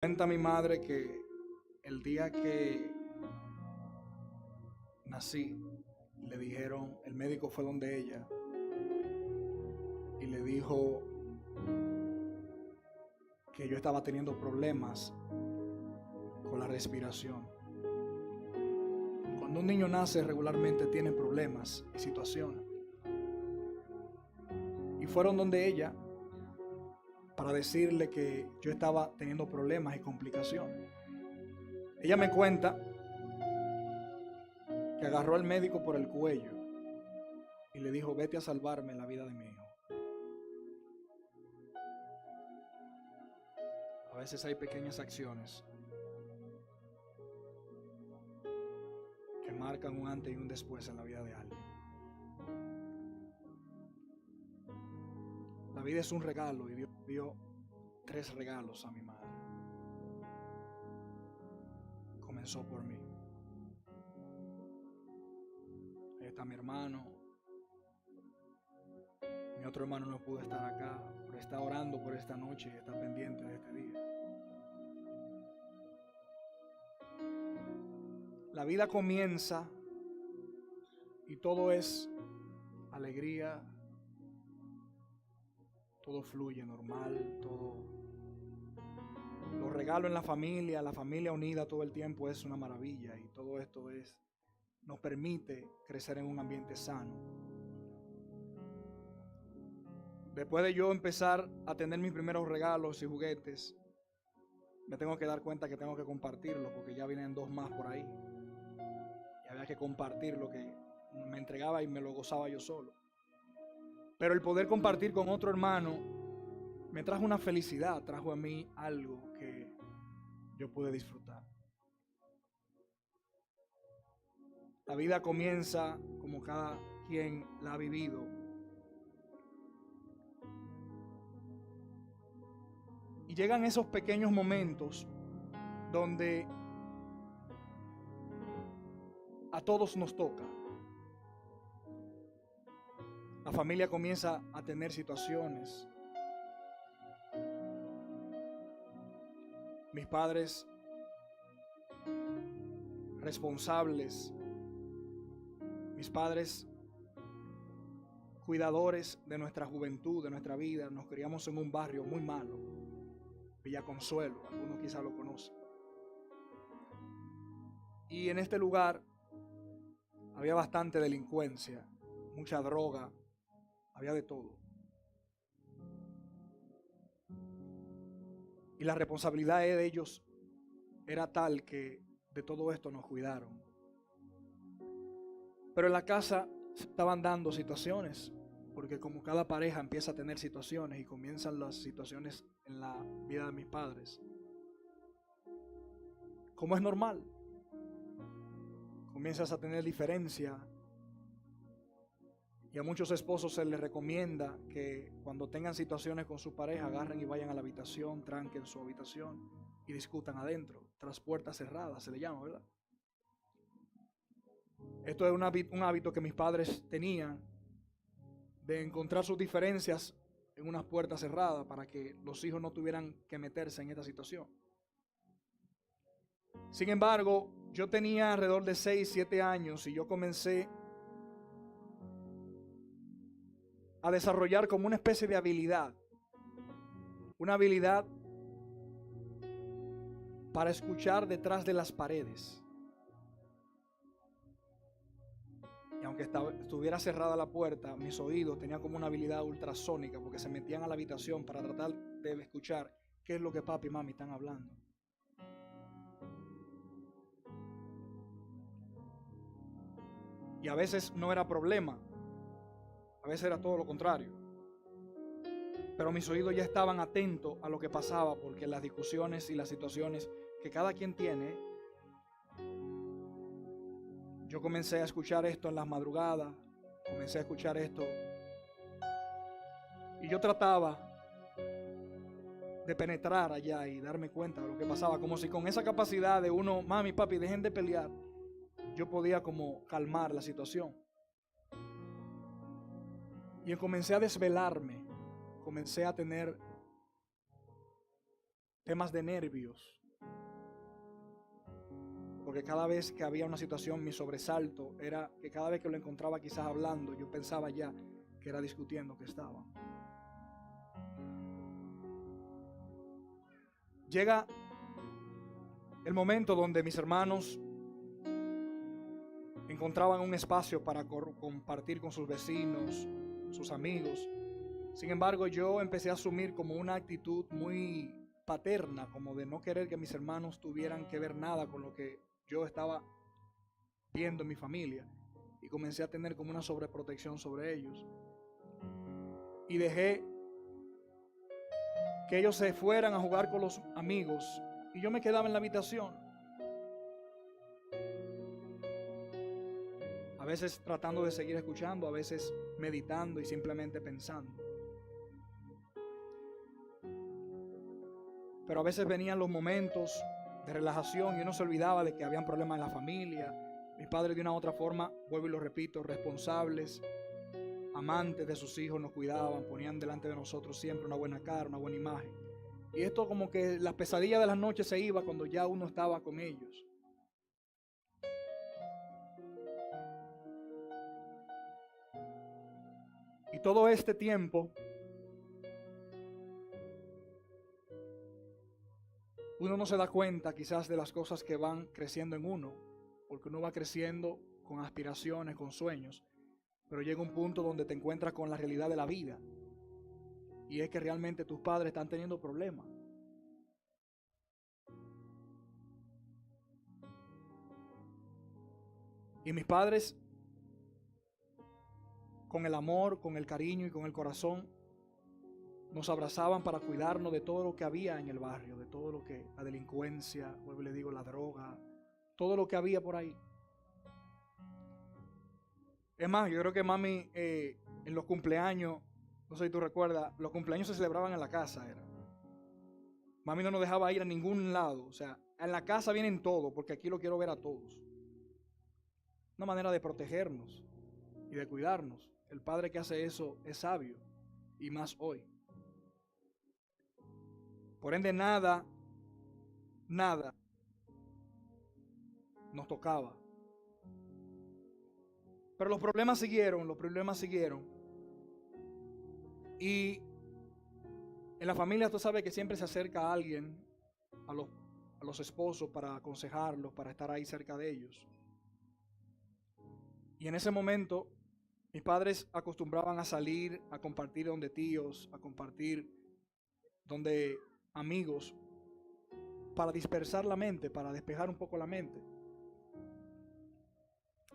Cuenta mi madre que el día que nací, le dijeron, el médico fue donde ella y le dijo que yo estaba teniendo problemas con la respiración. Cuando un niño nace regularmente tiene problemas y situaciones. Y fueron donde ella para decirle que yo estaba teniendo problemas y complicaciones. Ella me cuenta que agarró al médico por el cuello y le dijo: vete a salvarme la vida de mi hijo. A veces hay pequeñas acciones que marcan un antes y un después en la vida de alguien. La vida es un regalo y Dios dio 3 regalos a mi madre. Comenzó por mí. Ahí está mi hermano. Mi otro hermano no pudo estar acá, pero está orando por esta noche y está pendiente de este día. La vida comienza y todo es alegría, todo fluye normal, todo. Los regalos en la familia unida todo el tiempo es una maravilla y todo esto nos permite crecer en un ambiente sano. Después de yo empezar a tener mis primeros regalos y juguetes, me tengo que dar cuenta que tengo que compartirlo porque ya vienen 2 más por ahí. Y había que compartir lo que me entregaba y me lo gozaba yo solo. Pero el poder compartir con otro hermano me trajo una felicidad, trajo a mí algo que yo pude disfrutar. La vida comienza como cada quien la ha vivido. Y llegan esos pequeños momentos donde a todos nos toca. La familia comienza a tener situaciones. Mis padres responsables, mis padres cuidadores de nuestra juventud, de nuestra vida. Nos criamos en un barrio muy malo, Villa Consuelo, algunos quizás lo conocen. Y en este lugar había bastante delincuencia, mucha droga, había de todo. Y la responsabilidad de ellos era tal que de todo esto nos cuidaron. Pero en la casa se estaban dando situaciones, porque como cada pareja empieza a tener situaciones y comienzan las situaciones en la vida de mis padres, como es normal, comienzas a tener diferencia. Y a muchos esposos se les recomienda que cuando tengan situaciones con su pareja, agarren y vayan a la habitación, tranquen su habitación y discutan adentro, tras puertas cerradas, se le llama, ¿verdad? Esto es un hábito que mis padres tenían, de encontrar sus diferencias en unas puertas cerradas para que los hijos no tuvieran que meterse en esta situación. Sin embargo, yo tenía alrededor de 6, 7 años y yo comencé a desarrollar como una especie de habilidad. Una habilidad para escuchar detrás de las paredes. Y aunque estuviera cerrada la puerta, mis oídos tenían como una habilidad ultrasónica porque se metían a la habitación para tratar de escuchar qué es lo que papi y mami están hablando. Y a veces no era problema, a veces era todo lo contrario. Pero mis oídos ya estaban atentos a lo que pasaba porque las discusiones y las situaciones que cada quien tiene, yo comencé a escuchar esto en las madrugadas, comencé a escuchar esto y yo trataba de penetrar allá y darme cuenta de lo que pasaba, como si con esa capacidad de uno, mami, papi, dejen de pelear, yo podía como calmar la situación. Y comencé a desvelarme, comencé a tener temas de nervios, porque cada vez que había una situación, mi sobresalto era que cada vez que lo encontraba quizás hablando, yo pensaba ya que era discutiendo que estaban. Llega el momento donde mis hermanos encontraban un espacio para compartir con sus vecinos, sus amigos. Sin embargo, yo empecé a asumir como una actitud muy paterna, como de no querer que mis hermanos tuvieran que ver nada con lo que yo estaba viendo en mi familia, y comencé a tener como una sobreprotección sobre ellos. Y dejé que ellos se fueran a jugar con los amigos y yo me quedaba en la habitación. A veces tratando de seguir escuchando, a veces meditando y simplemente pensando. Pero a veces venían los momentos de relajación y uno se olvidaba de que habían problemas en la familia. Mis padres, de una u otra forma, vuelvo y lo repito, responsables, amantes de sus hijos, nos cuidaban, ponían delante de nosotros siempre una buena cara, una buena imagen. Y esto como que la pesadilla de las noches se iba cuando ya uno estaba con ellos. Y todo este tiempo uno no se da cuenta quizás de las cosas que van creciendo en uno, porque uno va creciendo con aspiraciones, con sueños, pero llega un punto donde te encuentras con la realidad de la vida, y es que realmente tus padres están teniendo problemas. Y mis padres, con el amor, con el cariño y con el corazón, nos abrazaban para cuidarnos de todo lo que había en el barrio, de todo lo que, la delincuencia, vuelvo y le digo, la droga, todo lo que había por ahí. Es más, yo creo que mami en los cumpleaños, no sé si tú recuerdas, los cumpleaños se celebraban en la casa. Mami no nos dejaba ir a ningún lado. O sea, en la casa vienen todos, porque aquí lo quiero ver a todos. Una manera de protegernos y de cuidarnos. El padre que hace eso es sabio, y más hoy. Por ende, nada nos tocaba. Pero los problemas siguieron. Y en la familia tú sabes que siempre se acerca a alguien, a los esposos, para aconsejarlos, para estar ahí cerca de ellos. Y en ese momento, mis padres acostumbraban a salir, a compartir donde tíos, a compartir donde amigos, para dispersar la mente, para despejar un poco la mente.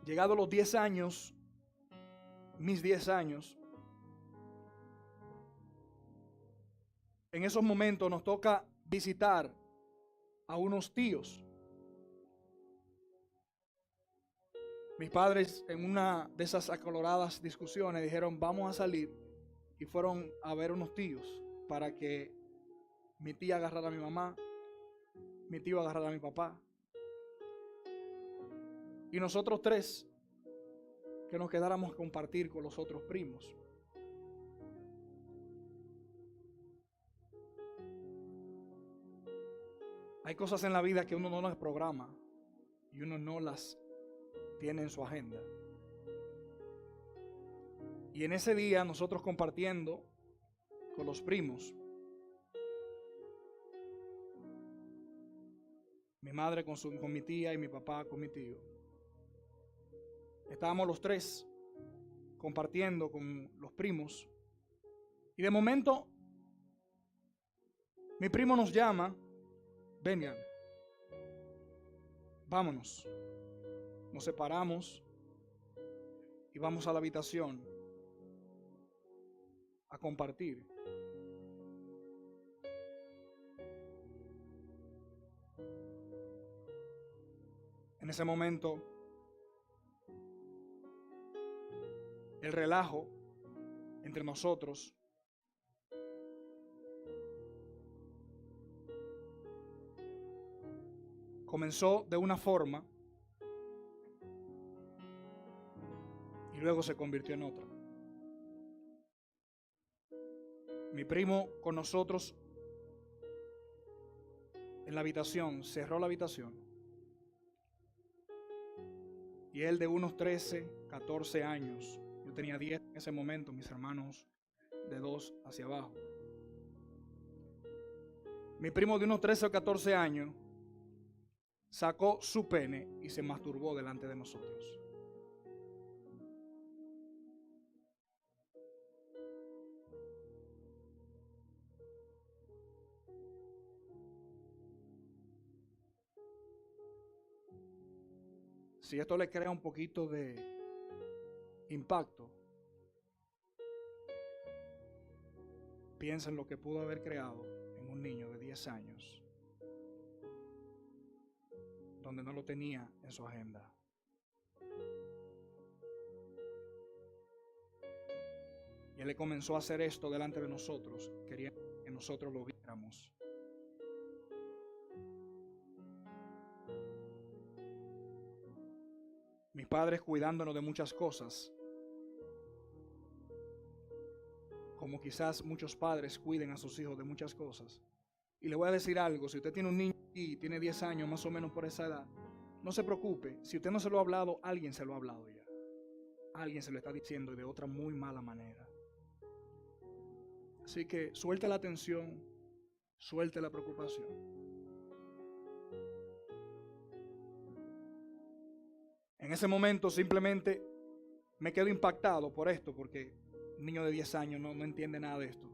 Llegados los 10 años, mis 10 años, en esos momentos nos toca visitar a unos tíos. Mis padres, en una de esas acaloradas discusiones, dijeron: vamos a salir, y fueron a ver unos tíos para que mi tía agarrara a mi mamá, mi tío agarrara a mi papá, y nosotros tres que nos quedáramos a compartir con los otros primos. Hay cosas en la vida que uno no las programa y uno no las tiene en su agenda. Y en ese día, nosotros compartiendo con los primos, mi madre con mi tía y mi papá con mi tío, estábamos los tres compartiendo con los primos, y de momento mi primo nos llama: vengan, vámonos. Nos separamos y vamos a la habitación a compartir. En ese momento, el relajo entre nosotros comenzó de una forma y luego se convirtió en otra. Mi primo con nosotros en la habitación, cerró la habitación. Y él de unos 13, 14 años, yo tenía 10 en ese momento, mis hermanos de 2 hacia abajo. Mi primo de unos 13 o 14 años sacó su pene y se masturbó delante de nosotros. Si esto le crea un poquito de impacto, piensa en lo que pudo haber creado en un niño de 10 años, donde no lo tenía en su agenda. Y él le comenzó a hacer esto delante de nosotros, quería que nosotros lo viéramos. Mis padres cuidándonos de muchas cosas, como quizás muchos padres cuiden a sus hijos de muchas cosas. Y le voy a decir algo, si usted tiene un niño y tiene 10 años más o menos por esa edad, no se preocupe, si usted no se lo ha hablado, alguien se lo ha hablado ya. Alguien se lo está diciendo y de otra muy mala manera. Así que suelte la tensión, suelte la preocupación. En ese momento simplemente me quedo impactado por esto, porque un niño de 10 años no entiende nada de esto.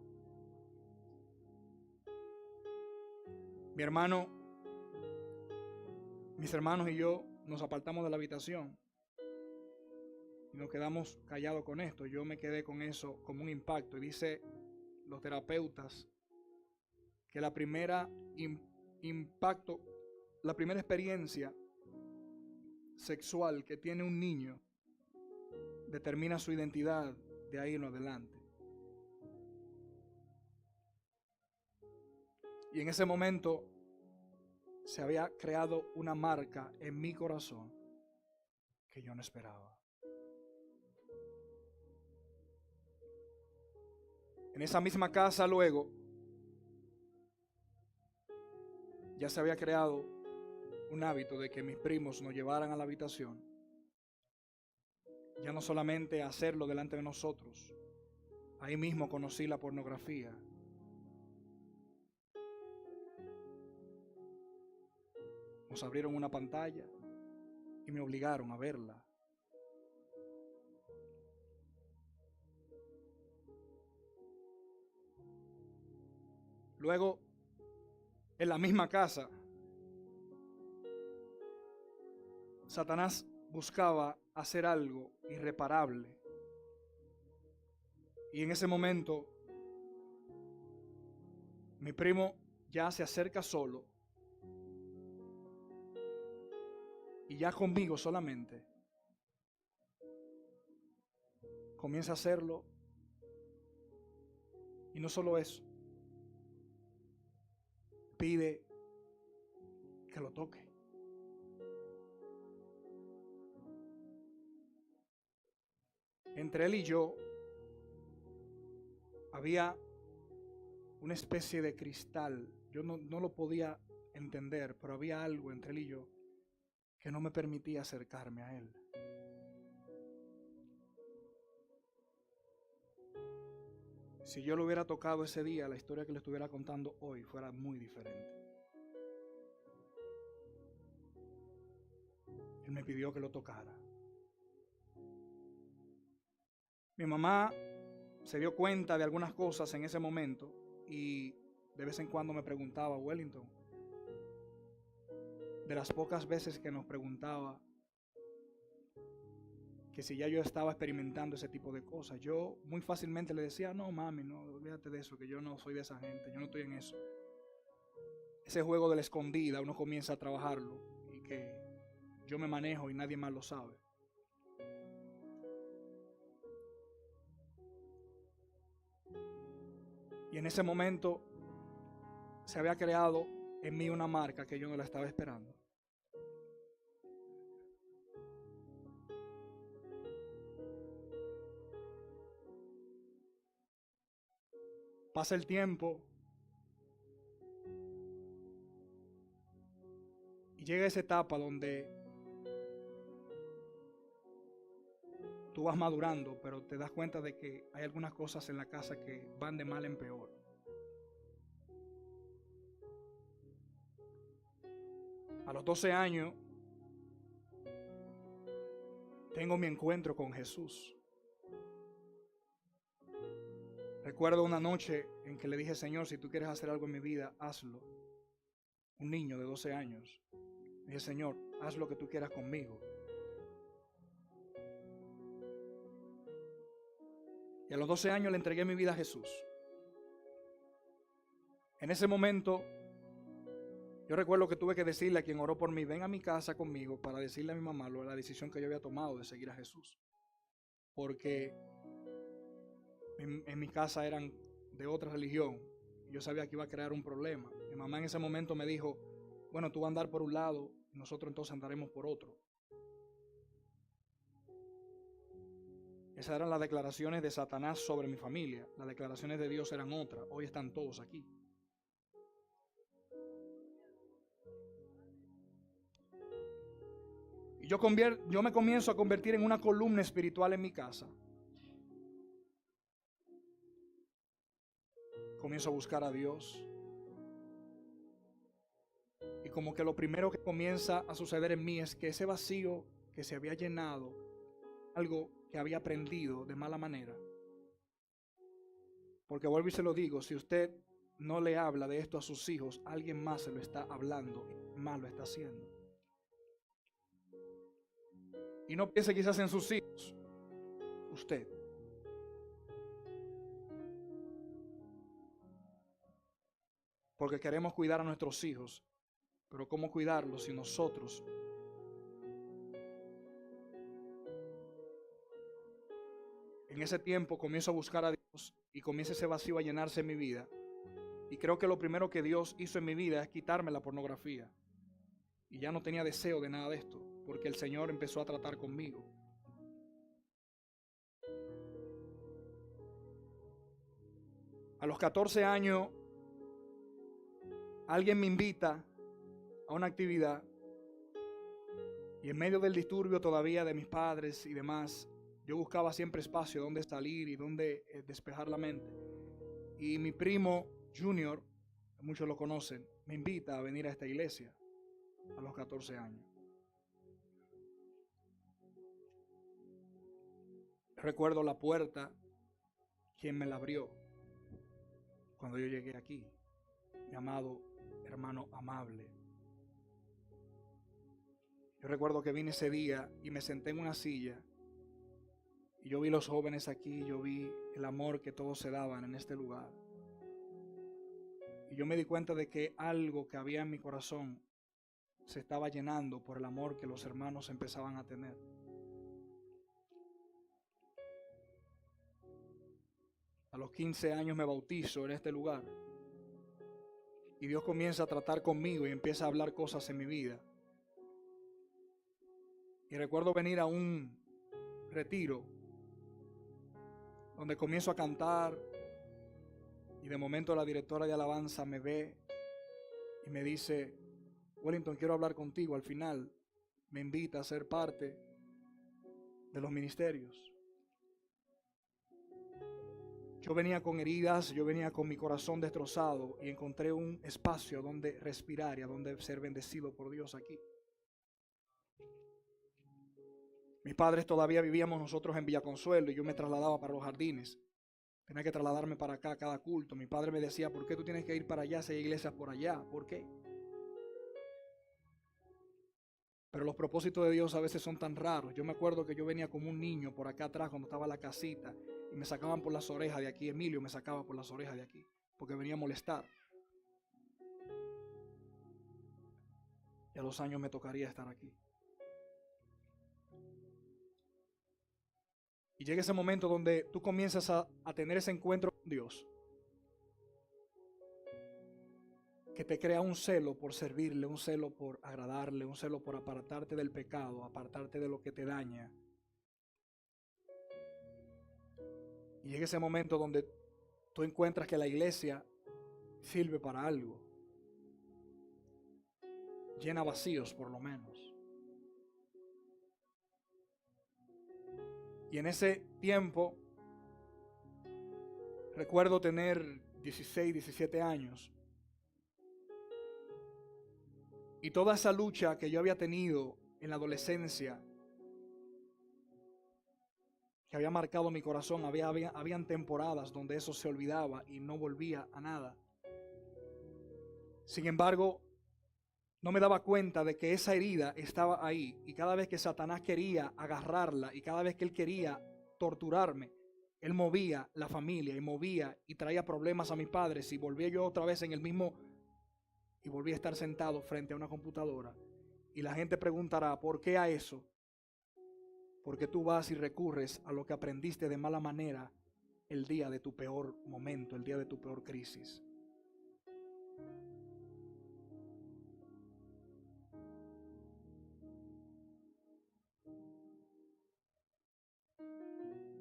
Mis hermanos y yo nos apartamos de la habitación y nos quedamos callados con esto. Yo me quedé con eso como un impacto. Y dice los terapeutas que la primera experiencia sexual que tiene un niño determina su identidad de ahí en adelante. Y en ese momento se había creado una marca en mi corazón que yo no esperaba. En esa misma casa luego ya se había creado un hábito de que mis primos nos llevaran a la habitación. Ya no solamente hacerlo delante de nosotros. Ahí mismo conocí la pornografía. Nos abrieron una pantalla y me obligaron a verla. Luego, en la misma casa, Satanás buscaba hacer algo irreparable. Y en ese momento, mi primo ya se acerca solo. Y ya conmigo solamente comienza a hacerlo. Y no solo eso, pide que lo toque. Entre él y yo había una especie de cristal. Yo no lo podía entender, pero había algo entre él y yo que no me permitía acercarme a él. Si yo lo hubiera tocado ese día, la historia que le estuviera contando hoy fuera muy diferente. Él me pidió que lo tocara. Mi mamá se dio cuenta de algunas cosas en ese momento y de vez en cuando me preguntaba, Wellington, de las pocas veces que nos preguntaba que si ya yo estaba experimentando ese tipo de cosas, yo muy fácilmente le decía, no mami, no, olvídate de eso, que yo no soy de esa gente, yo no estoy en eso. Ese juego de la escondida uno comienza a trabajarlo y que yo me manejo y nadie más lo sabe. Y en ese momento se había creado en mí una marca que yo no la estaba esperando. Pasa el tiempo Y llega esa etapa donde tú vas madurando, pero te das cuenta de que hay algunas cosas en la casa que van de mal en peor. A los 12 años tengo mi encuentro con Jesús. Recuerdo una noche en que le dije: Señor, si tú quieres hacer algo en mi vida, hazlo. Un niño de 12 años. Dije: Señor, haz lo que tú quieras conmigo. Y a los 12 años le entregué mi vida a Jesús. En ese momento, yo recuerdo que tuve que decirle a quien oró por mí: ven a mi casa conmigo, para decirle a mi mamá la decisión que yo había tomado de seguir a Jesús. Porque en mi casa eran de otra religión. Y yo sabía que iba a crear un problema. Mi mamá en ese momento me dijo: bueno, tú vas a andar por un lado y nosotros entonces andaremos por otro. Esas eran las declaraciones de Satanás sobre mi familia. Las declaraciones de Dios eran otras. Hoy están todos aquí. Y yo me comienzo a convertir en una columna espiritual en mi casa. Comienzo a buscar a Dios. Y como que lo primero que comienza a suceder en mí es que ese vacío que se había llenado, algo que había aprendido de mala manera. Porque vuelvo y se lo digo, si usted no le habla de esto a sus hijos, alguien más se lo está hablando y más lo está haciendo. Y no piense quizás en sus hijos, usted. Porque queremos cuidar a nuestros hijos, pero ¿cómo cuidarlos si nosotros en ese tiempo comienzo a buscar a Dios y comienza ese vacío a llenarse en mi vida? Y creo que lo primero que Dios hizo en mi vida es quitarme la pornografía. Y ya no tenía deseo de nada de esto, porque el Señor empezó a tratar conmigo. A los 14 años, alguien me invita a una actividad y en medio del disturbio todavía de mis padres y demás, yo buscaba siempre espacio donde salir y donde despejar la mente. Y mi primo Junior, muchos lo conocen, me invita a venir a esta iglesia a los 14 años. Recuerdo la puerta, quien me la abrió cuando yo llegué aquí, mi amado hermano amable. Yo recuerdo que vine ese día y me senté en una silla y yo vi los jóvenes aquí, yo vi el amor que todos se daban en este lugar. Y yo me di cuenta de que algo que había en mi corazón se estaba llenando por el amor que los hermanos empezaban a tener. A los 15 años me bautizo en este lugar. Y Dios comienza a tratar conmigo y empieza a hablar cosas en mi vida. Y recuerdo venir a un retiro donde comienzo a cantar y de momento la directora de alabanza me ve y me dice: Wellington, quiero hablar contigo. Al final me invita a ser parte de los ministerios. Yo venía con heridas, yo venía con mi corazón destrozado y encontré un espacio donde respirar y a donde ser bendecido por Dios aquí. Mis padres todavía vivíamos nosotros en Villaconsuelo y yo me trasladaba para los Jardines. Tenía que trasladarme para acá cada culto. Mi padre me decía: ¿por qué tú tienes que ir para allá si hay iglesias por allá? ¿Por qué? Pero los propósitos de Dios a veces son tan raros. Yo me acuerdo que yo venía como un niño por acá atrás cuando estaba la casita y me sacaban por las orejas de aquí. Emilio me sacaba por las orejas de aquí porque venía a molestar. Y a los años me tocaría estar aquí. Y llega ese momento donde tú comienzas a tener ese encuentro con Dios, que te crea un celo por servirle, un celo por agradarle, un celo por apartarte del pecado, apartarte de lo que te daña. Y llega ese momento donde tú encuentras que la iglesia sirve para algo. llena vacíos por lo menos. Y en ese tiempo, recuerdo tener 16, 17 años. Y toda esa lucha que yo había tenido en la adolescencia, que había marcado mi corazón, habían temporadas donde eso se olvidaba y no volvía a nada. Sin embargo, no me daba cuenta de que esa herida estaba ahí, y cada vez que Satanás quería agarrarla y cada vez que él quería torturarme, él movía la familia y movía y traía problemas a mis padres, y volvía yo otra vez en el mismo, y volvía a estar sentado frente a una computadora. Y la gente preguntará, ¿por qué a eso? Porque tú vas y recurres a lo que aprendiste de mala manera el día de tu peor momento, el día de tu peor crisis.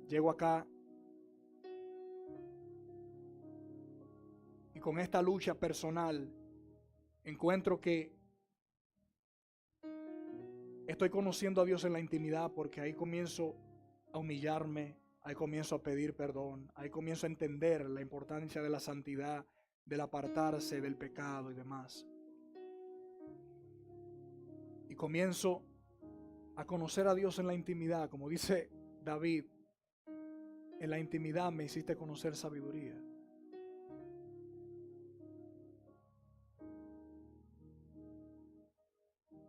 Llego acá y con esta lucha personal encuentro que estoy conociendo a Dios en la intimidad, porque ahí comienzo a humillarme, ahí comienzo a pedir perdón, ahí comienzo a entender la importancia de la santidad, del apartarse del pecado y demás. Y comienzo a conocer a Dios en la intimidad, como dice David, en la intimidad me hiciste conocer sabiduría.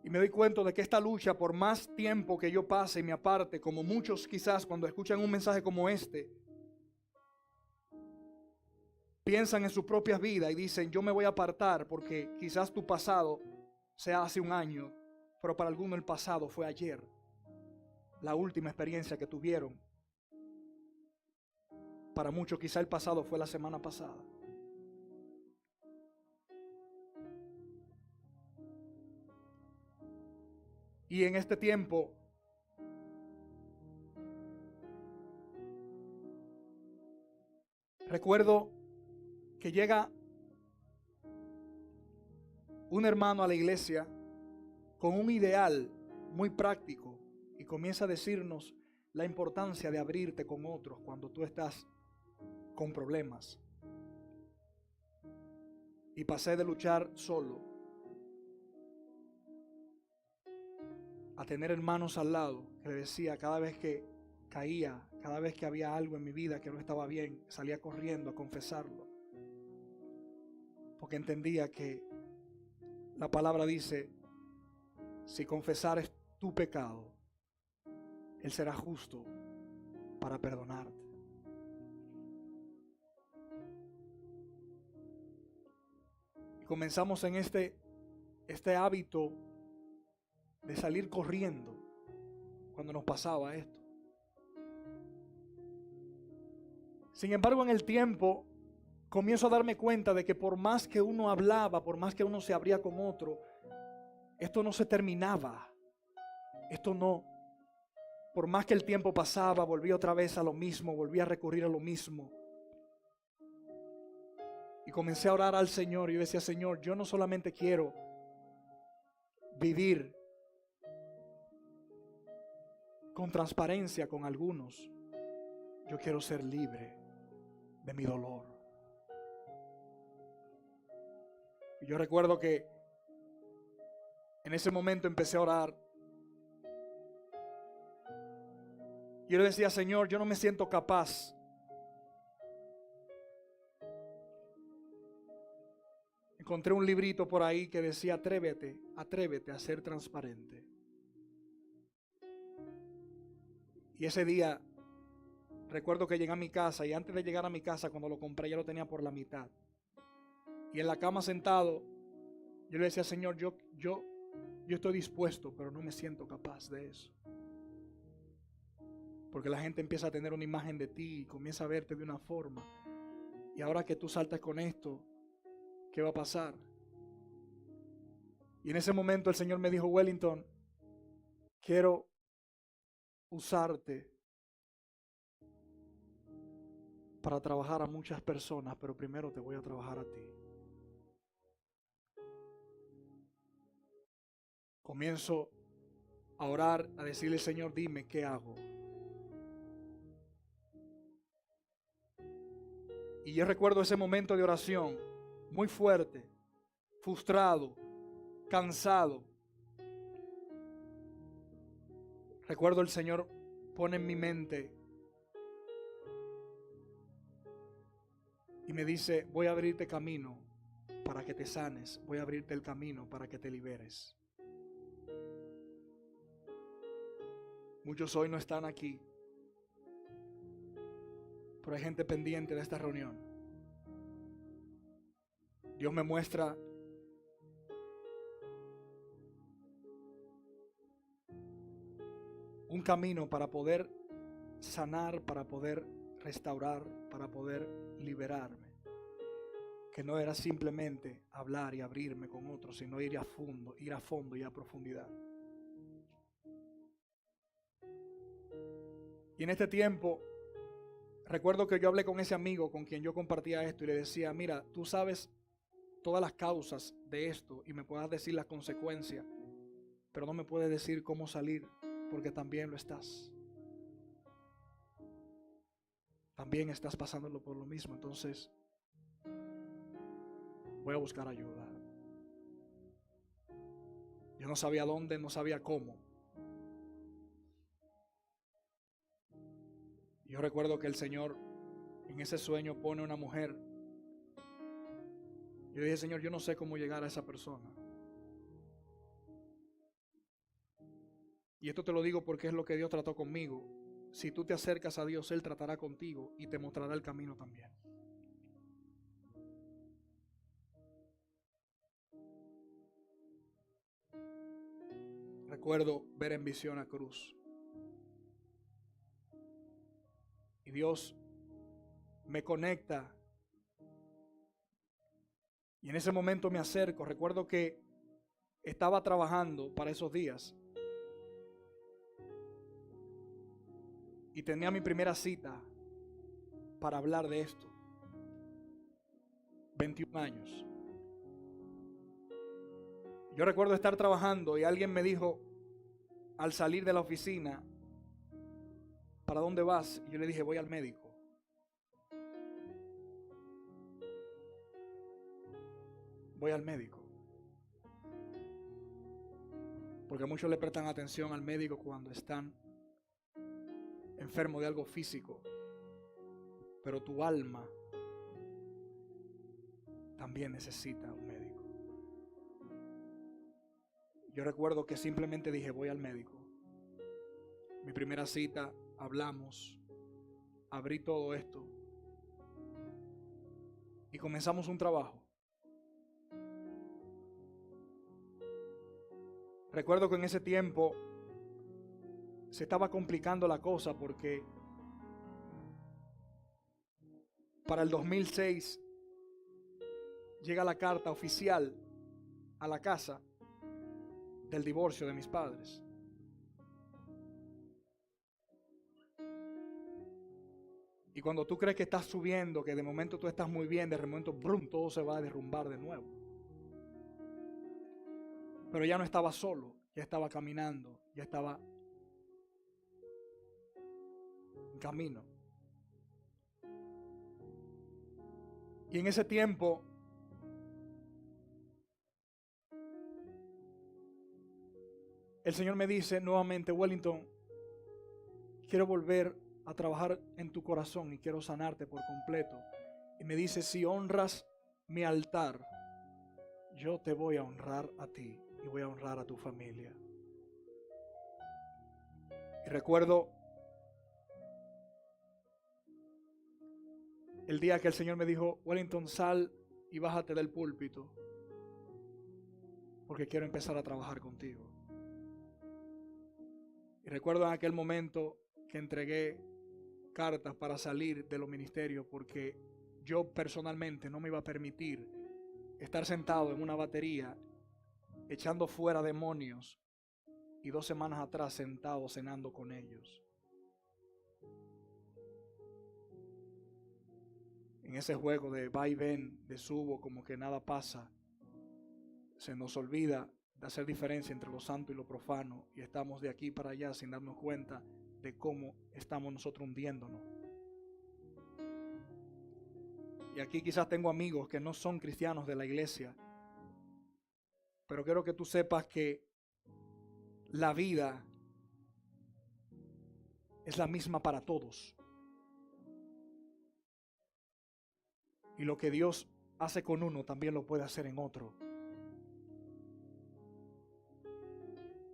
Y me doy cuenta de que esta lucha, por más tiempo que yo pase y me aparte, como muchos quizás cuando escuchan un mensaje como este, piensan en sus propias vidas y dicen, yo me voy a apartar porque quizás tu pasado sea hace un año, pero para algunos el pasado fue ayer, la última experiencia que tuvieron. Para muchos quizás el pasado fue la semana pasada. Y en este tiempo recuerdo que llega un hermano a la iglesia con un ideal muy práctico y comienza a decirnos la importancia de abrirte con otros cuando tú estás con problemas. Y pasé de luchar solo a tener hermanos al lado que le decía cada vez que caía, cada vez que había algo en mi vida que no estaba bien, salía corriendo a confesarlo, porque entendía que la palabra dice, si confesares tu pecado, Él será justo para perdonarte. Y comenzamos en este hábito de salir corriendo cuando nos pasaba esto. Sin embargo, en el tiempo comienzo a darme cuenta de que por más que uno hablaba, por más que uno se abría con otro, esto no se terminaba. Esto no, por más que el tiempo pasaba, volví otra vez a lo mismo, volví a recurrir a lo mismo. Y comencé a orar al Señor y yo decía, Señor, yo no solamente quiero vivir con transparencia con algunos, yo quiero ser libre de mi dolor. Y yo recuerdo que en ese momento empecé a orar. Yo le decía, Señor, yo no me siento capaz encontré un librito por ahí que decía, atrévete a ser transparente. Y ese día recuerdo que llegué a mi casa, y antes de llegar a mi casa, cuando lo compré, ya lo tenía por la mitad. Y en la cama sentado, yo le decía, Señor, yo estoy dispuesto, pero no me siento capaz de eso. Porque la gente empieza a tener una imagen de ti y comienza a verte de una forma. Y ahora que tú saltas con esto, ¿qué va a pasar? Y en ese momento el Señor me dijo, Wellington, quiero usarte para trabajar a muchas personas, pero primero te voy a trabajar a ti. comienzo a orar, a decirle, Señor, dime qué hago. Y yo recuerdo ese momento de oración muy fuerte, frustrado, cansado. Recuerdo el Señor pone en mi mente y me dice, voy a abrirte camino para que te sanes, voy a abrirte el camino para que te liberes. Muchos hoy no están aquí, pero hay gente pendiente de esta reunión. Dios me muestra un camino para poder sanar, para poder restaurar, para poder liberarme. Que no era simplemente hablar y abrirme con otros, sino ir a fondo y a profundidad. Y en este tiempo, recuerdo que yo hablé con ese amigo con quien yo compartía esto y le decía, mira, tú sabes todas las causas de esto y me puedas decir las consecuencias, pero no me puedes decir cómo salir, porque también lo estás. También estás pasándolo por lo mismo, entonces voy a buscar ayuda. Yo no sabía dónde, no sabía cómo. Yo recuerdo que el Señor en ese sueño pone una mujer. Yo dije, Señor, yo no sé cómo llegar a esa persona. Y esto te lo digo porque es lo que Dios trató conmigo. Si tú te acercas a Dios, Él tratará contigo y te mostrará el camino también. Recuerdo ver en visión a Cruz. Y Dios me conecta. Y en ese momento me acerco. Recuerdo que estaba trabajando para esos días. Y tenía mi primera cita para hablar de esto. 21 años. Yo recuerdo estar trabajando y alguien me dijo al salir de la oficina, ¿para dónde vas? Y yo le dije, voy al médico. Voy al médico. Porque muchos le prestan atención al médico cuando están enfermos de algo físico. Pero tu alma también necesita un médico. Yo recuerdo que simplemente dije, voy al médico. Mi primera cita, hablamos, abrí todo esto y comenzamos un trabajo. Recuerdo que en ese tiempo se estaba complicando la cosa porque para el 2006 llega la carta oficial a la casa del divorcio de mis padres. Y cuando tú crees que estás subiendo, que de momento tú estás muy bien, de momento brum, todo se va a derrumbar de nuevo. Pero ya no estaba solo, ya estaba caminando, ya estaba en camino. Y en ese tiempo el Señor me dice nuevamente, Wellington, quiero volver a trabajar en tu corazón y quiero sanarte por completo. Y me dice, si honras mi altar, yo te voy a honrar a ti y voy a honrar a tu familia. Y recuerdo el día que el Señor me dijo, Wellington, sal y bájate del púlpito, porque quiero empezar a trabajar contigo. Y recuerdo en aquel momento que entregué cartas para salir de los ministerios, porque yo personalmente no me iba a permitir estar sentado en una batería echando fuera demonios y 2 semanas atrás sentado cenando con ellos. En ese juego de va y ven, de subo, como que nada pasa, se nos olvida de hacer diferencia entre lo santo y lo profano, y estamos de aquí para allá sin darnos cuenta de cómo estamos nosotros hundiéndonos. Y aquí quizás tengo amigos que no son cristianos de la iglesia, pero quiero que tú sepas que la vida es la misma para todos. Y lo que Dios hace con uno también lo puede hacer en otro.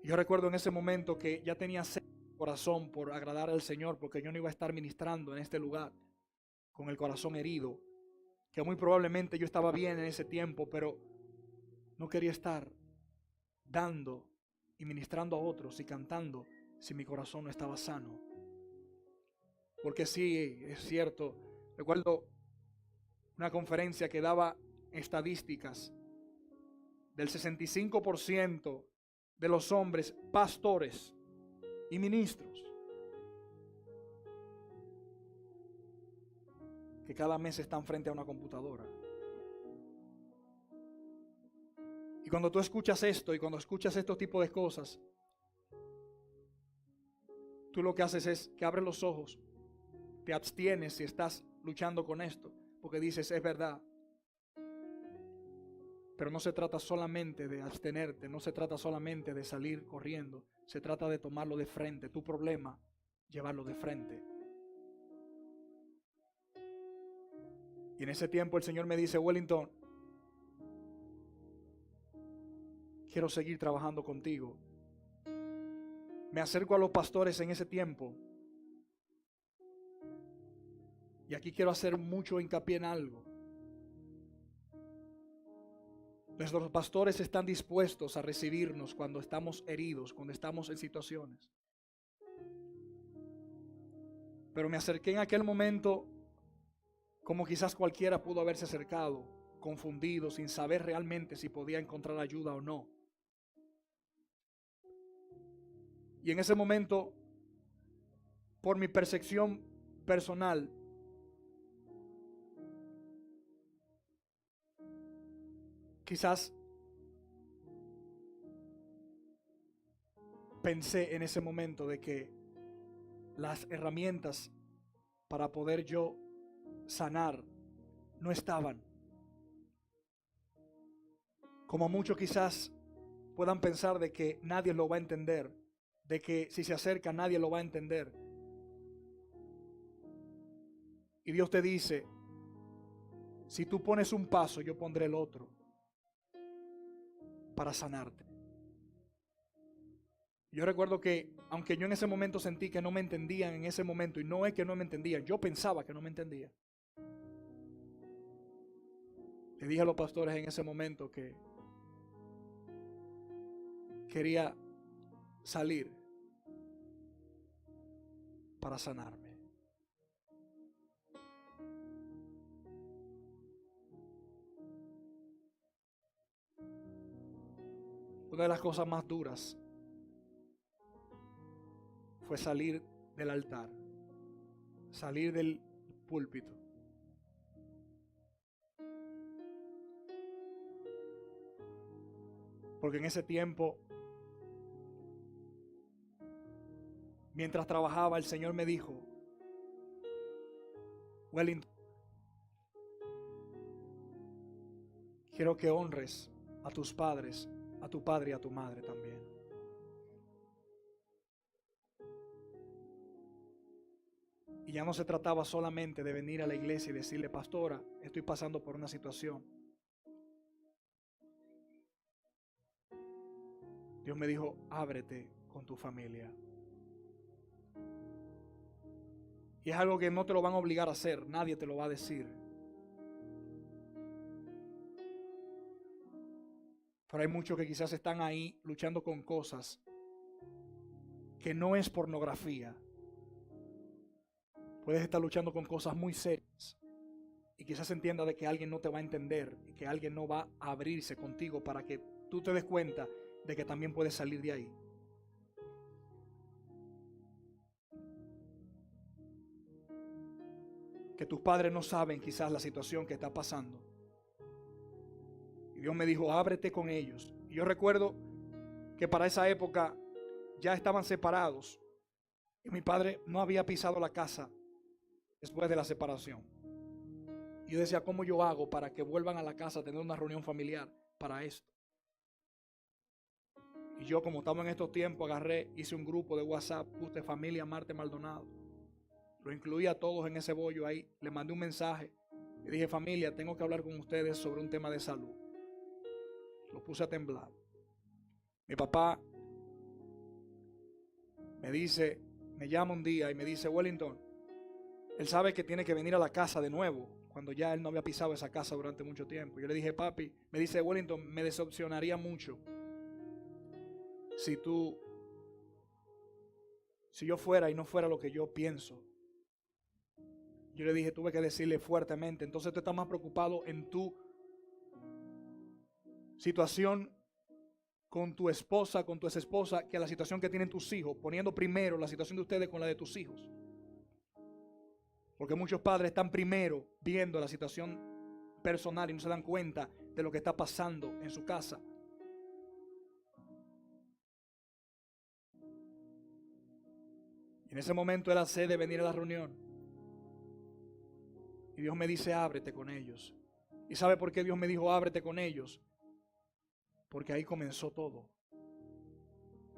Yo recuerdo en ese momento que ya tenía sed en mi corazón por agradar al Señor, porque yo no iba a estar ministrando en este lugar con el corazón herido, que muy probablemente yo estaba bien en ese tiempo, pero no quería estar dando y ministrando a otros y cantando si mi corazón no estaba sano. Porque sí, es cierto, recuerdo una conferencia que daba estadísticas del 65% de los hombres pastores y ministros que cada mes están frente a una computadora. Y cuando tú escuchas esto y cuando escuchas estos tipos de cosas, tú lo que haces es que abres los ojos, te abstienes si estás luchando con esto, porque dices, es verdad. Pero no se trata solamente de abstenerte, no se trata solamente de salir corriendo, se trata de tomarlo de frente, tu problema, llevarlo de frente. Y en ese tiempo el Señor me dice, Wellington, quiero seguir trabajando contigo. Me acerco a los pastores en ese tiempo. Y aquí quiero hacer mucho hincapié en algo. Nuestros pastores están dispuestos a recibirnos cuando estamos heridos, cuando estamos en situaciones. Pero me acerqué en aquel momento como quizás cualquiera pudo haberse acercado, confundido, sin saber realmente si podía encontrar ayuda o no. Y en ese momento, por mi percepción personal, quizás pensé en ese momento de que las herramientas para poder yo sanar no estaban. Como muchos quizás puedan pensar de que nadie lo va a entender, de que si se acerca nadie lo va a entender. Y Dios te dice, si tú pones un paso, yo pondré el otro para sanarte. Yo recuerdo que, aunque yo en ese momento sentí que no me entendían en ese momento, y no es que no me entendían, yo pensaba que no me entendían. Le dije a los pastores en ese momento que quería salir para sanarme. Una de las cosas más duras fue salir del altar, salir del púlpito. Porque en ese tiempo, mientras trabajaba, el Señor me dijo, Wellington, quiero que honres a tus padres, a tu padre y a tu madre también. Y ya no se trataba solamente de venir a la iglesia y decirle, pastora, estoy pasando por una situación. Dios me dijo, ábrete con tu familia. Y es algo que no te lo van a obligar a hacer, nadie te lo va a decir. Pero hay muchos que quizás están ahí luchando con cosas que no es pornografía. Puedes estar luchando con cosas muy serias y quizás entienda de que alguien no te va a entender y que alguien no va a abrirse contigo para que tú te des cuenta de que también puedes salir de ahí. Que tus padres no saben quizás la situación que está pasando. Y Dios me dijo, ábrete con ellos. Y yo recuerdo que para esa época ya estaban separados y mi padre no había pisado la casa después de la separación. Y yo decía, ¿cómo yo hago para que vuelvan a la casa a tener una reunión familiar para esto? Y yo, como estaba en estos tiempos, hice un grupo de WhatsApp, puse Familia Marte Maldonado. Lo incluí a todos en ese bollo ahí. Le mandé un mensaje y dije, familia, tengo que hablar con ustedes sobre un tema de salud. Lo puse a temblar. Mi papá me llama un día y me dice, Wellington, él sabe que tiene que venir a la casa de nuevo, cuando ya él no había pisado esa casa durante mucho tiempo. Yo le dije, papi, me dice, Wellington, me decepcionaría mucho si yo fuera y no fuera lo que yo pienso. Yo le dije, tuve que decirle fuertemente, entonces tú estás más preocupado en tu situación con tu esposa, con tu exesposa, que la situación que tienen tus hijos, poniendo primero la situación de ustedes con la de tus hijos. Porque muchos padres están primero viendo la situación personal y no se dan cuenta de lo que está pasando en su casa. Y en ese momento era sed de venir a la reunión. Y Dios me dice, ábrete con ellos. ¿Y sabe por qué Dios me dijo, ábrete con ellos? Porque ahí comenzó todo.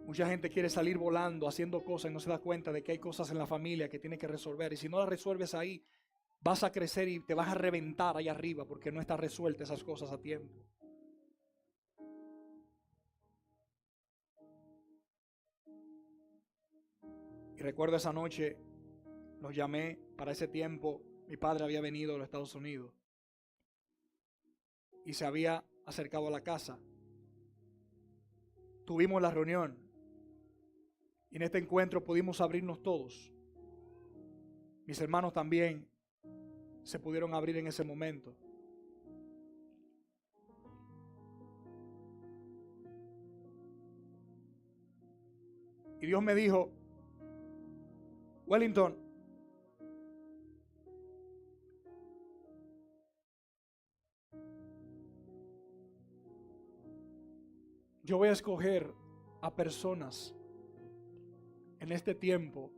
Mucha gente quiere salir volando, haciendo cosas y no se da cuenta de que hay cosas en la familia que tiene que resolver. Y si no las resuelves ahí, vas a crecer y te vas a reventar ahí arriba porque no están resueltas esas cosas a tiempo. Y recuerdo esa noche, los llamé. Para ese tiempo mi padre había venido a los Estados Unidos y se había acercado a la casa. Tuvimos la reunión y en este encuentro pudimos abrirnos todos. Mis hermanos también se pudieron abrir en ese momento. Y Dios me dijo, Wellington, yo voy a escoger a personas en este tiempo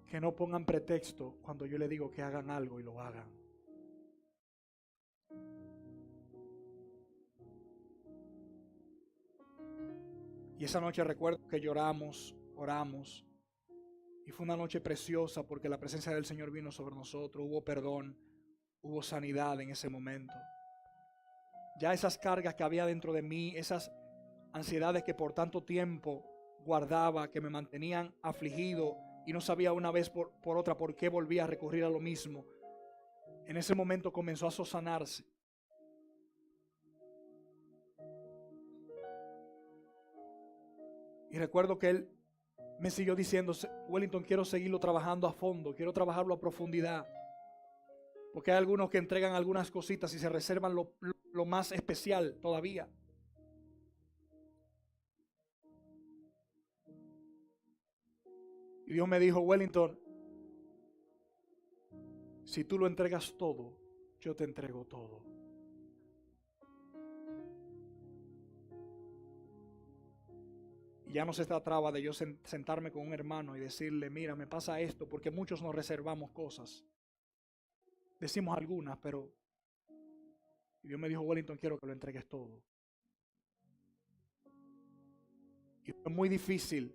que no pongan pretexto cuando yo le digo que hagan algo y lo hagan. Y esa noche recuerdo que lloramos, oramos. Y fue una noche preciosa porque la presencia del Señor vino sobre nosotros. Hubo perdón, hubo sanidad en ese momento. Ya esas cargas que había dentro de mí, esas ansiedades que por tanto tiempo guardaba, que me mantenían afligido y no sabía una vez por otra por qué volvía a recurrir a lo mismo, en ese momento comenzó a sosanarse. Y recuerdo que él me siguió diciendo, Wellington, quiero seguirlo trabajando a fondo, quiero trabajarlo a profundidad. Porque hay algunos que entregan algunas cositas y se reservan lo más especial todavía. Y Dios me dijo, Wellington, si tú lo entregas todo, yo te entrego todo. Y ya no se trataba de yo sentarme con un hermano y decirle, mira, me pasa esto, porque muchos nos reservamos cosas. Decimos algunas, pero Dios me dijo, Wellington, quiero que lo entregues todo. Y fue muy difícil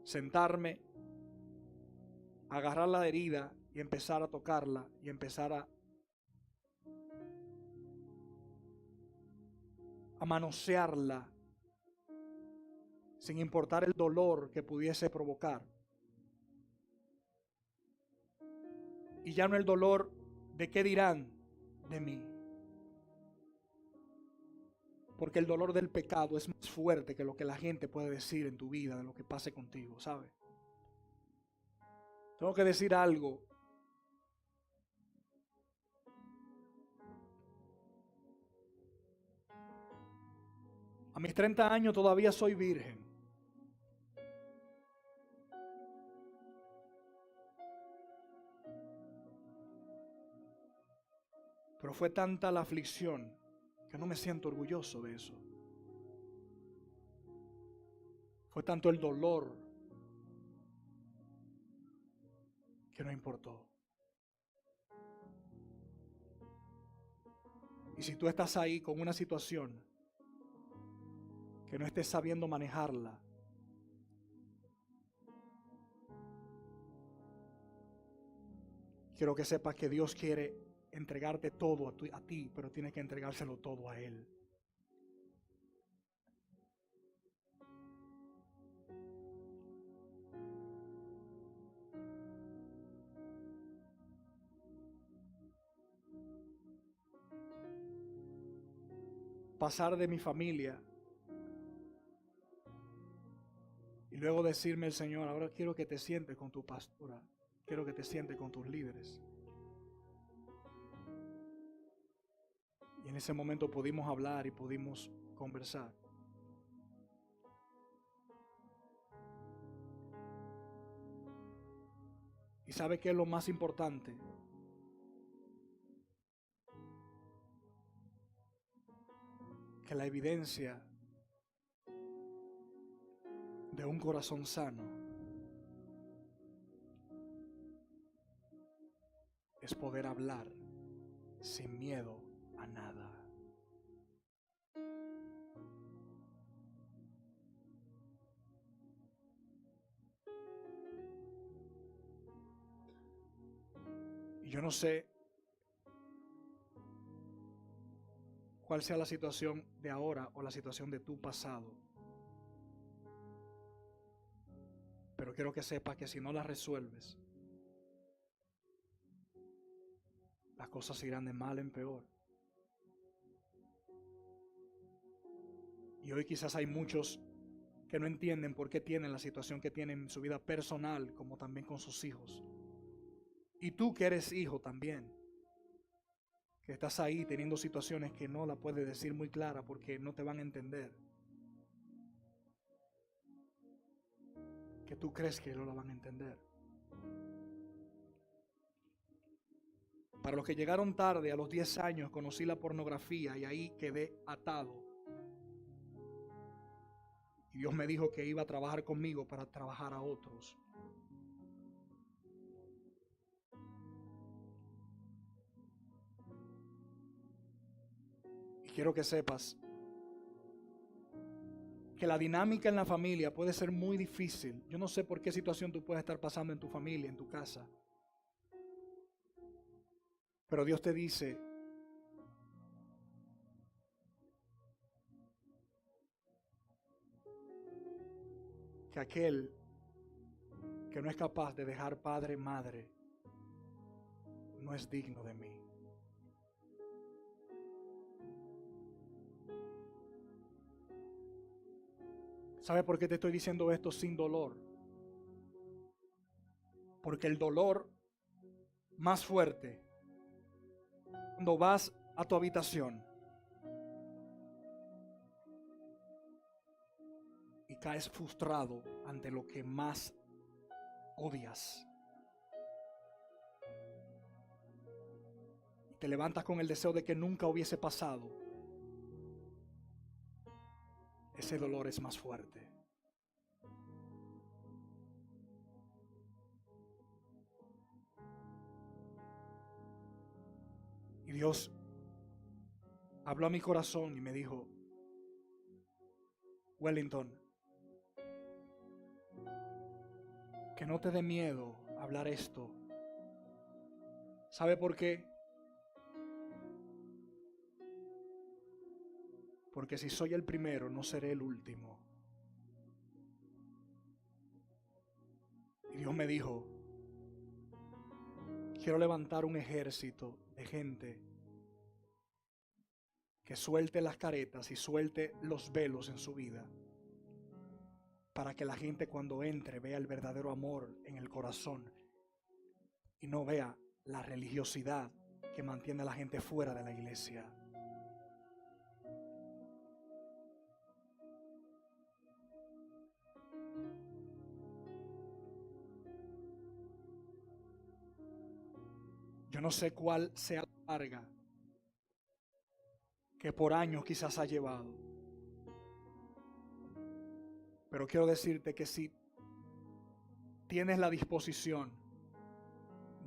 sentarme, agarrar la herida y empezar a tocarla y empezar a manosearla sin importar el dolor que pudiese provocar. Y ya no el dolor de qué dirán de mí. Porque el dolor del pecado es más fuerte que lo que la gente puede decir en tu vida, de lo que pase contigo, ¿sabes? Tengo que decir algo. A mis 30 años todavía soy virgen. Pero fue tanta la aflicción que no me siento orgulloso de eso. Fue tanto el dolor que no importó. Y si tú estás ahí con una situación que no estés sabiendo manejarla, quiero que sepas que Dios quiere entregarte todo a ti, pero tienes que entregárselo todo a Él. Pasar de mi familia y luego decirme el Señor, ahora quiero que te sientes con tu pastora, quiero que te sientes con tus líderes. Y en ese momento pudimos hablar y pudimos conversar. ¿Y sabe qué es lo más importante? Que la evidencia de un corazón sano es poder hablar sin miedo a nada. Y yo no sé cuál sea la situación de ahora o la situación de tu pasado, pero quiero que sepas que si no la resuelves, las cosas irán de mal en peor. Y hoy quizás hay muchos que no entienden por qué tienen la situación que tienen en su vida personal, como también con sus hijos. Y tú que eres hijo también, que estás ahí teniendo situaciones que no la puedes decir muy clara porque no te van a entender, que tú crees que no la van a entender. Para los que llegaron tarde, a los 10 años conocí la pornografía y ahí quedé atado. Y Dios me dijo que iba a trabajar conmigo para trabajar a otros. Y quiero que sepas que la dinámica en la familia puede ser muy difícil. Yo no sé por qué situación tú puedes estar pasando en tu familia, en tu casa. Pero Dios te dice que aquel que no es capaz de dejar padre, madre, no es digno de mí. ¿Sabe por qué te estoy diciendo esto sin dolor? Porque el dolor más fuerte, cuando vas a tu habitación y caes frustrado ante lo que más odias, y te levantas con el deseo de que nunca hubiese pasado, ese dolor es más fuerte. Y Dios habló a mi corazón y me dijo, Wellington, que no te dé miedo hablar esto. ¿Sabe por qué? Porque si soy el primero, no seré el último. Y Dios me dijo, quiero levantar un ejército de gente que suelte las caretas y suelte los velos en su vida, para que la gente cuando entre vea el verdadero amor en el corazón y no vea la religiosidad que mantiene a la gente fuera de la iglesia. Yo no sé cuál sea la carga que por años quizás ha llevado. Pero quiero decirte que si tienes la disposición,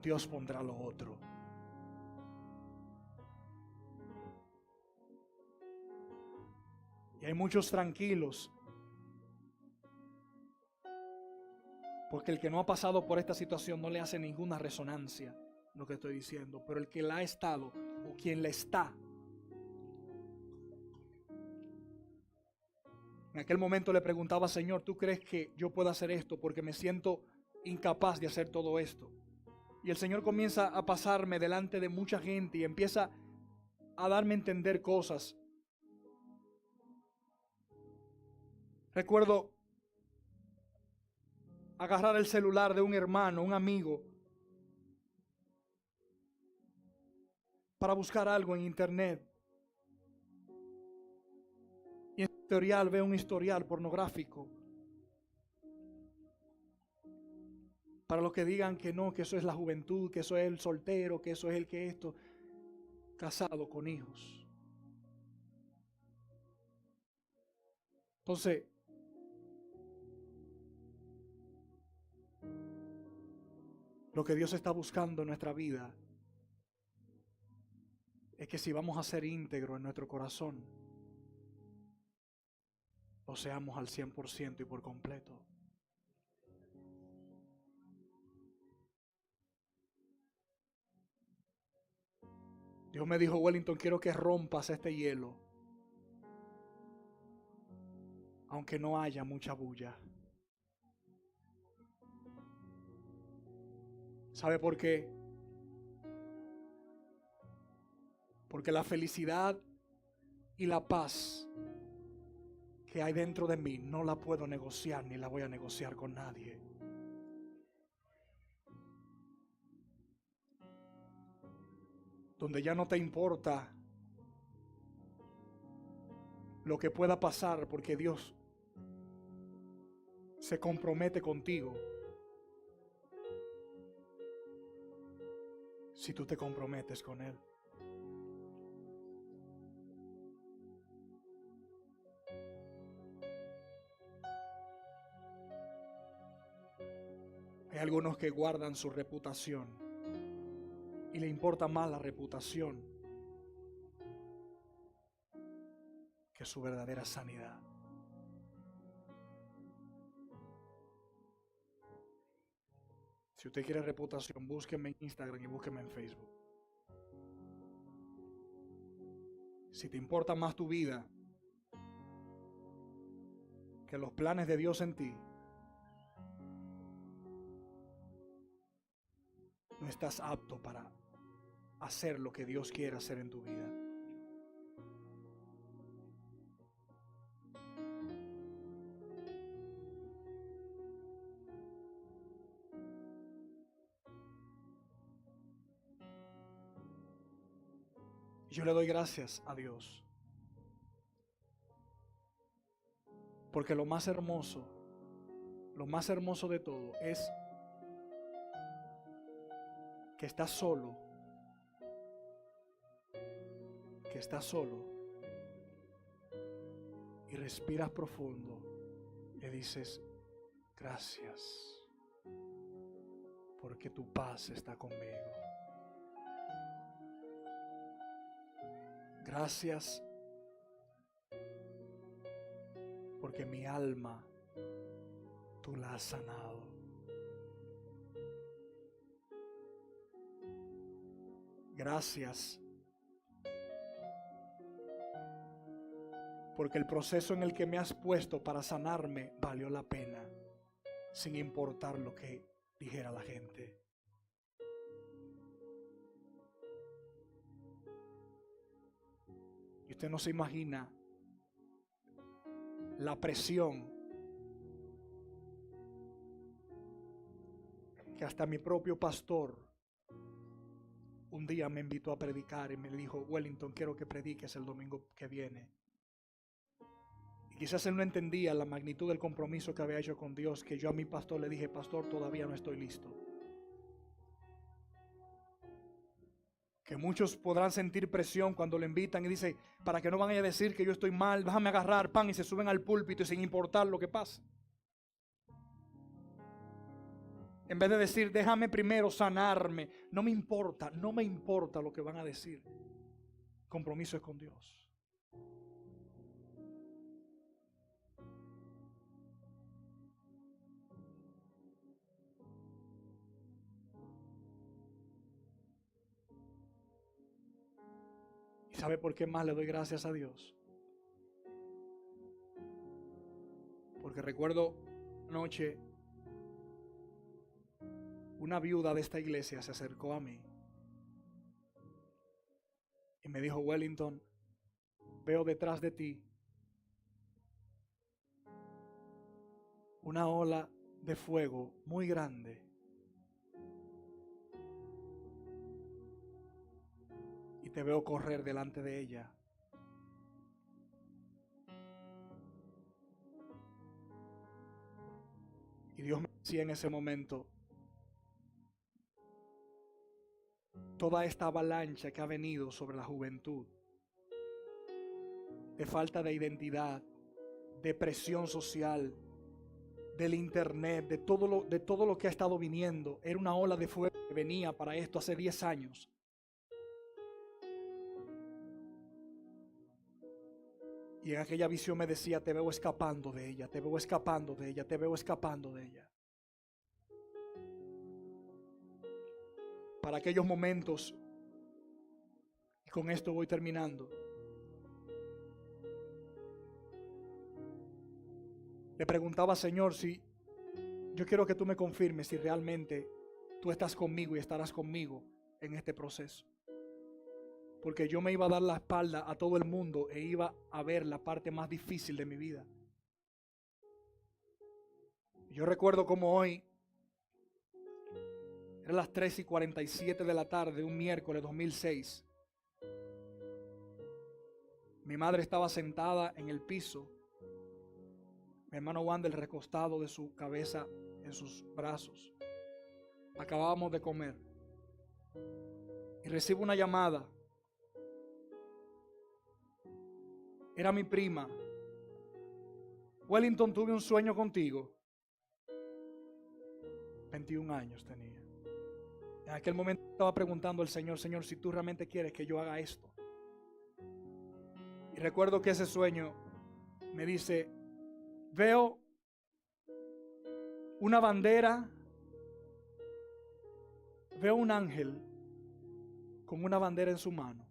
Dios pondrá lo otro. Y hay muchos tranquilos, porque el que no ha pasado por esta situación no le hace ninguna resonancia lo que estoy diciendo, pero el que la ha estado o quien la está, en aquel momento le preguntaba: Señor, ¿tú crees que yo puedo hacer esto? Porque me siento incapaz de hacer todo esto. Y el Señor comienza a pasarme delante de mucha gente y empieza a darme a entender cosas. Recuerdo agarrar el celular de un hermano, un amigo, para buscar algo en internet. Y en el historial veo un historial pornográfico. Para los que digan que no, que eso es la juventud, que eso es el soltero, que eso es el que esto, casado con hijos. Entonces, lo que Dios está buscando en nuestra vida es que si vamos a ser íntegros en nuestro corazón, lo seamos al 100% y por completo. Dios me dijo: Wellington, quiero que rompas este hielo, aunque no haya mucha bulla. ¿Sabe por qué? Porque la felicidad y la paz que hay dentro de mí no la puedo negociar ni la voy a negociar con nadie. Donde ya no te importa lo que pueda pasar, porque Dios se compromete contigo si tú te comprometes con Él. Hay algunos que guardan su reputación y le importa más la reputación que su verdadera sanidad. Si usted quiere reputación, búsqueme en Instagram y búsqueme en Facebook. Si te importa más tu vida que los planes de Dios en ti, no estás apto para hacer lo que Dios quiere hacer en tu vida. Yo le doy gracias a Dios, porque lo más hermoso de todo es que estás solo, y respiras profundo y le dices: gracias, porque tu paz está conmigo. Gracias, porque mi alma tú la has sanado. Gracias, porque el proceso en el que me has puesto para sanarme valió la pena, sin importar lo que dijera la gente. Y usted no se imagina la presión que hasta mi propio pastor un día me invitó a predicar y me dijo: Wellington, quiero que prediques el domingo que viene. Y quizás él no entendía la magnitud del compromiso que había hecho con Dios, que yo a mi pastor le dije: pastor, todavía no estoy listo. Que muchos podrán sentir presión cuando lo invitan y dicen, para que no van a decir que yo estoy mal, déjame agarrar pan, y se suben al púlpito y sin importar lo que pase. En vez de decir, déjame primero sanarme, no me importa lo que van a decir. Compromiso es con Dios. ¿Y sabe por qué más le doy gracias a Dios? Porque recuerdo anoche, una viuda de esta iglesia se acercó a mí y me dijo, Wellington, veo detrás de ti una ola de fuego muy grande. Y te veo correr delante de ella. Y Dios me decía en ese momento, toda esta avalancha que ha venido sobre la juventud, de falta de identidad, de presión social, del internet, de todo lo que ha estado viniendo, era una ola de fuego que venía para esto hace 10 años. Y en aquella visión me decía, te veo escapando de ella, te veo escapando de ella, te veo escapando de ella. Para aquellos momentos, y con esto voy terminando, le preguntaba, Señor, si yo quiero que tú me confirmes si realmente tú estás conmigo y estarás conmigo en este proceso. Porque yo me iba a dar la espalda a todo el mundo e iba a ver la parte más difícil de mi vida. Yo recuerdo como hoy, eran las 3:47 de la tarde, un miércoles 2006. Mi madre estaba sentada en el piso. Mi hermano Wander recostado de su cabeza en sus brazos. Acabábamos de comer. Y recibo una llamada. Era mi prima. Wellington, tuve un sueño contigo. 21 años tenía. En aquel momento estaba preguntando al Señor, Señor, si tú realmente quieres que yo haga esto. Y recuerdo que ese sueño me dice, veo una bandera, veo un ángel con una bandera en su mano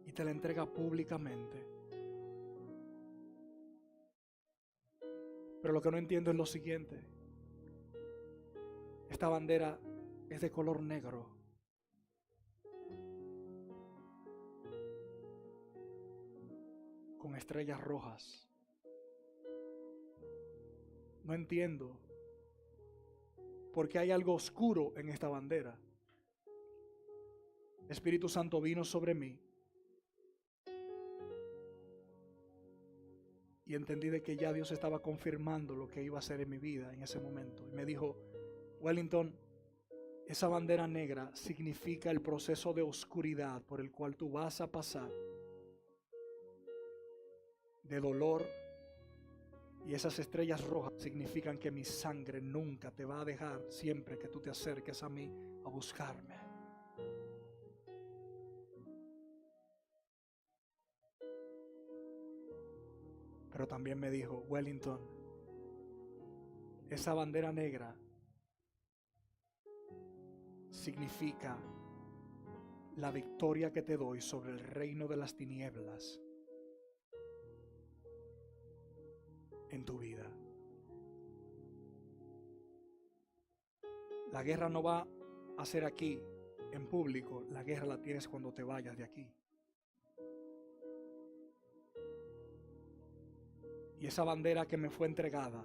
y te la entrega públicamente. Pero lo que no entiendo es lo siguiente. Esta bandera es de color negro. Con estrellas rojas. No entiendo por qué hay algo oscuro en esta bandera. El Espíritu Santo vino sobre mí y entendí de que ya Dios estaba confirmando lo que iba a hacer en mi vida en ese momento. Y me dijo, Wellington, esa bandera negra significa el proceso de oscuridad por el cual tú vas a pasar, de dolor, y esas estrellas rojas significan que mi sangre nunca te va a dejar siempre que tú te acerques a mí a buscarme. Pero también me dijo, Wellington, esa bandera negra significa la victoria que te doy sobre el reino de las tinieblas en tu vida. La guerra no va a ser aquí en público, la guerra la tienes cuando te vayas de aquí. Y esa bandera que me fue entregada,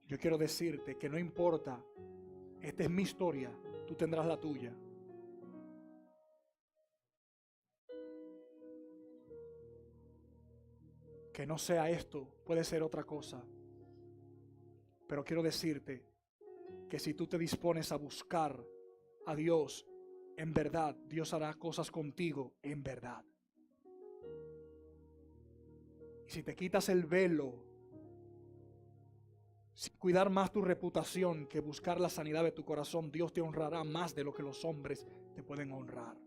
yo quiero decirte que no importa, esta es mi historia, tú tendrás la tuya. Que no sea esto, puede ser otra cosa. Pero quiero decirte que si tú te dispones a buscar a Dios en verdad, Dios hará cosas contigo en verdad. Y si te quitas el velo, sin cuidar más tu reputación que buscar la sanidad de tu corazón, Dios te honrará más de lo que los hombres te pueden honrar.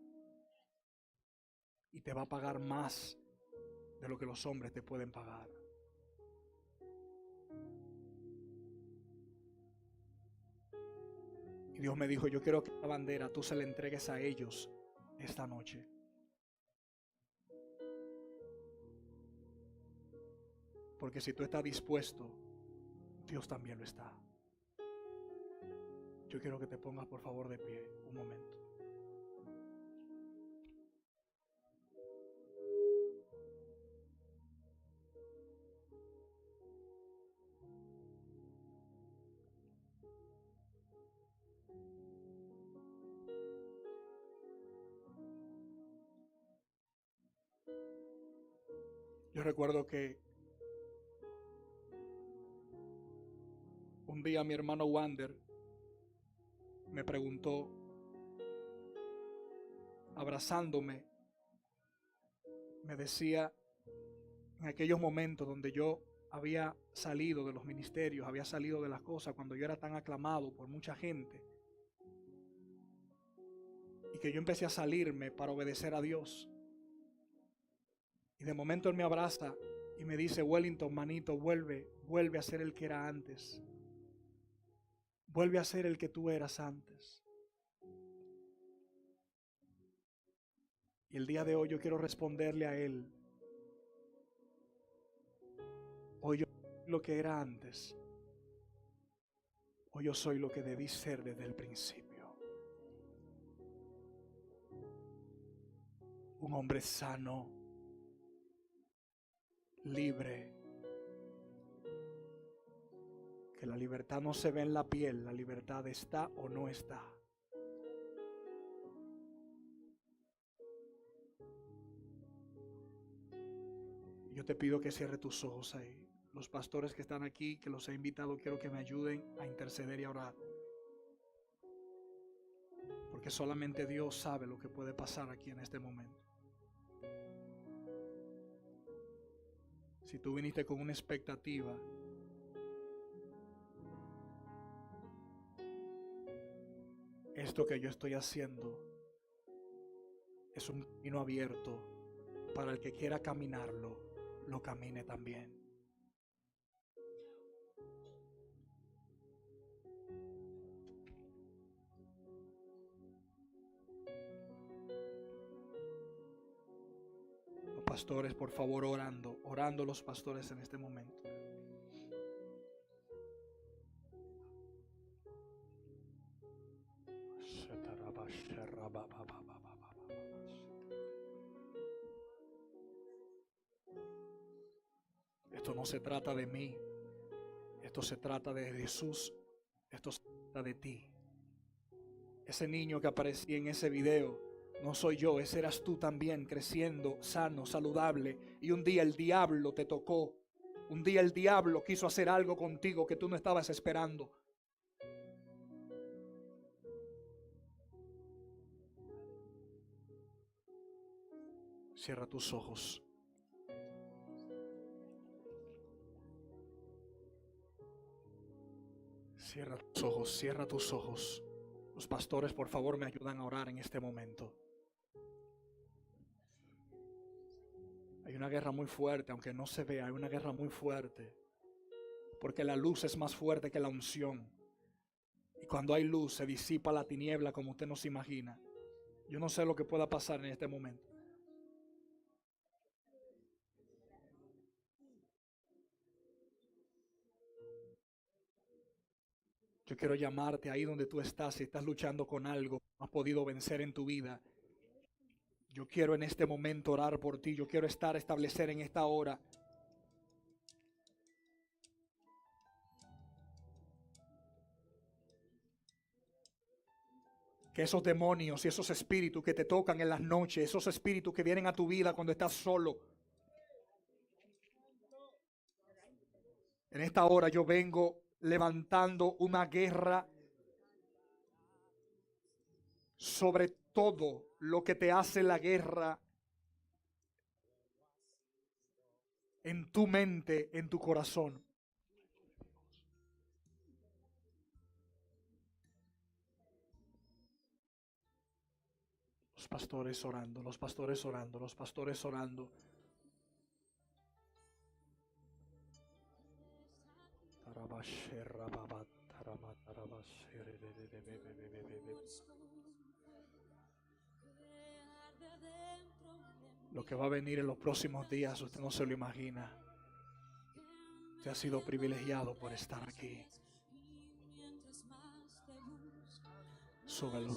Y te va a pagar más de lo que los hombres te pueden pagar. Y Dios me dijo, yo quiero que la bandera tú se la entregues a ellos esta noche. Porque si tú estás dispuesto, Dios también lo está. Yo quiero que te pongas por favor de pie un momento. Yo recuerdo que un día mi hermano Wander me preguntó, abrazándome, me decía, en aquellos momentos donde yo había salido de los ministerios, había salido de las cosas, cuando yo era tan aclamado por mucha gente, y que yo empecé a salirme para obedecer a Dios. Y de momento Él me abraza y me dice, Wellington, manito, vuelve a ser el que era antes. Vuelve a ser el que tú eras antes. Y el día de hoy yo quiero responderle a Él. Hoy yo soy lo que era antes. Hoy yo soy lo que debí ser desde el principio. Un hombre sano, libre. Que la libertad no se ve en la piel, la libertad está o no está. Yo te pido que cierre tus ojos ahí. Los pastores que están aquí, que los he invitado, quiero que me ayuden a interceder y a orar. Porque solamente Dios sabe lo que puede pasar aquí en este momento. Si tú viniste con una expectativa, esto que yo estoy haciendo es un camino abierto para el que quiera caminarlo, lo camine también. Los pastores, por favor, orando los pastores en este momento. Esto no se trata de mí. Esto se trata de Jesús. Esto se trata de ti. Ese niño que aparecía en ese video no soy yo, ese eras tú también, creciendo, sano, saludable. Y un día el diablo te tocó. Un día el diablo quiso hacer algo contigo que tú no estabas esperando. Cierra tus ojos. Cierra tus ojos, cierra tus ojos. Los pastores, por favor, me ayudan a orar en este momento. Hay una guerra muy fuerte, aunque no se vea, hay una guerra muy fuerte. Porque la luz es más fuerte que la unción. Y cuando hay luz se disipa la tiniebla como usted no se imagina. Yo no sé lo que pueda pasar en este momento. Yo quiero llamarte ahí donde tú estás, si estás luchando con algo que no has podido vencer en tu vida. Yo quiero en este momento orar por ti. Yo quiero establecer en esta hora que esos demonios y esos espíritus que te tocan en las noches, esos espíritus que vienen a tu vida cuando estás solo, en esta hora yo vengo levantando una guerra sobre todo lo que te hace la guerra en tu mente, en tu corazón. Los pastores orando, los pastores orando, los pastores orando. Lo que va a venir en los próximos días, usted no se lo imagina. Usted ha sido privilegiado por estar aquí. Súbelo.